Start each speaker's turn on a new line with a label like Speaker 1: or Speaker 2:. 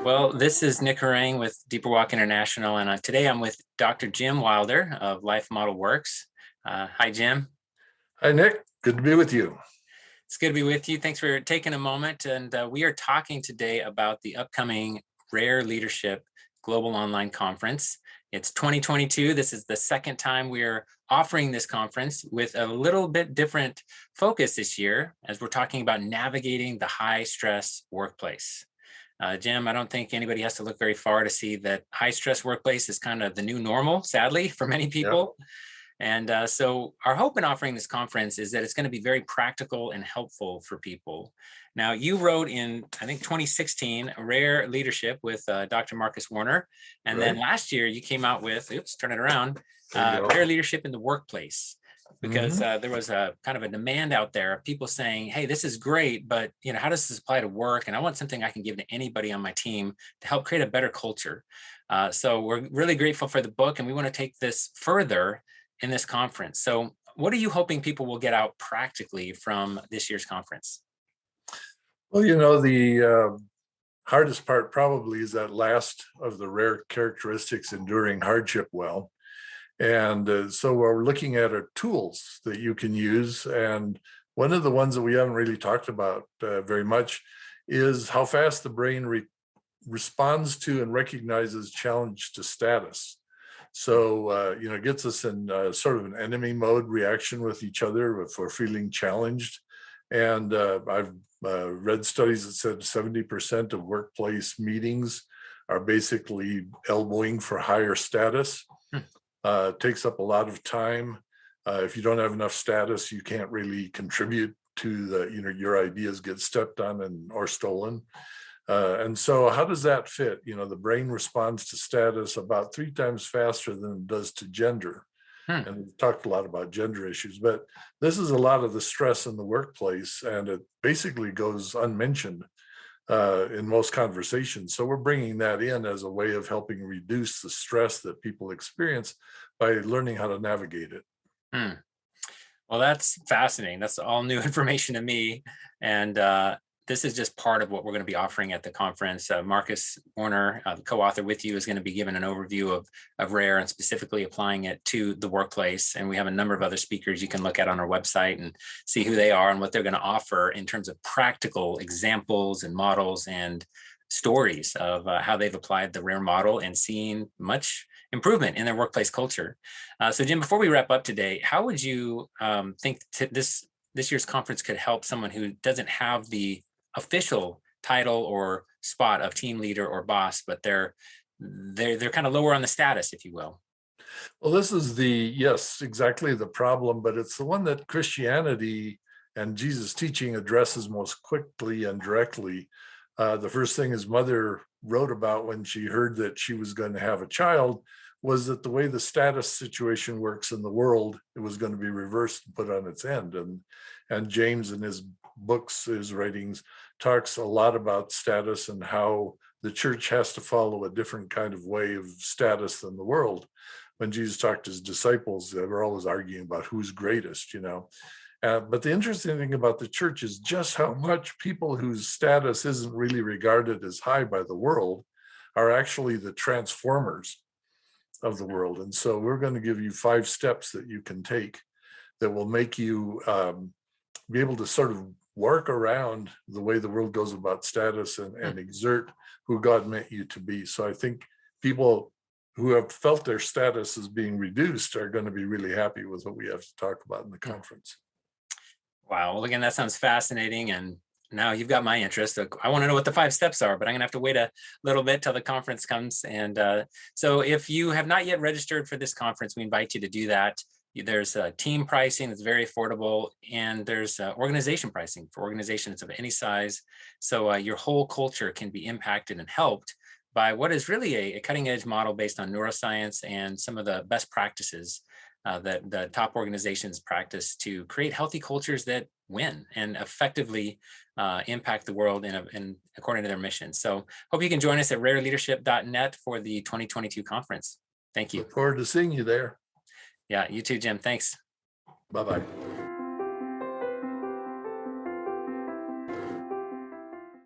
Speaker 1: Well, this is Nick Harang with Deeper Walk International, and today I'm with Dr. Jim Wilder of Life Model Works. Hi, Jim.
Speaker 2: Hi, Nick. Good to be with you.
Speaker 1: It's good to be with you. Thanks for taking a moment. And we are talking today about the upcoming Rare Leadership Global Online Conference. It's 2022. This is the second time we are offering this conference with a little bit different focus this year, as we're talking about navigating the high stress workplace. Jim, I don't think anybody has to look very far to see that high stress workplace is kind of the new normal, sadly, for many people. And so our hope in offering this conference is that it's going to be very practical and helpful for people. Now, you wrote in, I think, 2016, Rare Leadership with Dr. Marcus Warner. And then last year you came out with, turn it around, Rare Leadership in the Workplace. Because there was a kind of a demand out there of people saying, hey, this is great, but how does this apply to work? And I want something I can give to anybody on my team to help create a better culture. So we're really grateful for the book, and we want to take this further in this conference. So what are you hoping people will get out practically from this year's conference?
Speaker 2: Well, the hardest part probably is that last of the rare characteristics, enduring hardship well. And so what we're looking at are tools that you can use. And one of the ones that we haven't really talked about very much is how fast the brain responds to and recognizes challenge to status. So, it gets us in sort of an enemy mode reaction with each other if we're feeling challenged. And I've read studies that said 70% of workplace meetings are basically elbowing for higher status. It takes up a lot of time. If you don't have enough status, you can't really contribute to your ideas get stepped on or stolen. And so how does that fit? The brain responds to status about 3 times faster than it does to gender. And we've talked a lot about gender issues, but this is a lot of the stress in the workplace, and it basically goes unmentioned in most conversations. So we're bringing that in as a way of helping reduce the stress that people experience by learning how to navigate it.
Speaker 1: Well, that's fascinating. That's all new information to me. And this is just part of what we're going to be offering at the conference. Marcus Warner, the co-author with you, is going to be given an overview of RARE and specifically applying it to the workplace. And we have a number of other speakers you can look at on our website and see who they are and what they're going to offer in terms of practical examples and models and stories of how they've applied the RARE model and seen much improvement in their workplace culture. So Jim, before we wrap up today, how would you think this year's conference could help someone who doesn't have the official title or spot of team leader or boss, but they're kind of lower on the status, if you will?
Speaker 2: Well, this is yes, exactly the problem, but it's the one that Christianity and Jesus' teaching addresses most quickly and directly. The first thing his mother wrote about when she heard that she was going to have a child was that the way the status situation works in the world, it was going to be reversed and put on its end. And James, in his books, his writings, talks a lot about status and how the church has to follow a different kind of way of status than the world. When Jesus talked to his disciples, they were always arguing about who's greatest, But the interesting thing about the church is just how much people whose status isn't really regarded as high by the world are actually the transformers of the world. And so we're going to give you 5 steps that you can take that will make you be able to sort of work around the way the world goes about status and exert who God meant you to be. So I think people who have felt their status as being reduced are going to be really happy with what we have to talk about in the conference.
Speaker 1: Wow. Well, again, that sounds fascinating. And now you've got my interest. I want to know what the 5 steps are, but I'm going to have to wait a little bit till the conference comes. And so if you have not yet registered for this conference, we invite you to do that. There's team pricing that's very affordable, and there's organization pricing for organizations of any size. So your whole culture can be impacted and helped by what is really a cutting edge model based on neuroscience and some of the best practices that the top organizations practice to create healthy cultures that win and effectively impact the world in according to their mission. So hope you can join us at rareleadership.net for the 2022 conference. Thank you.
Speaker 2: Look forward to seeing you there.
Speaker 1: Yeah, you too, Jim. Thanks.
Speaker 2: Bye-bye.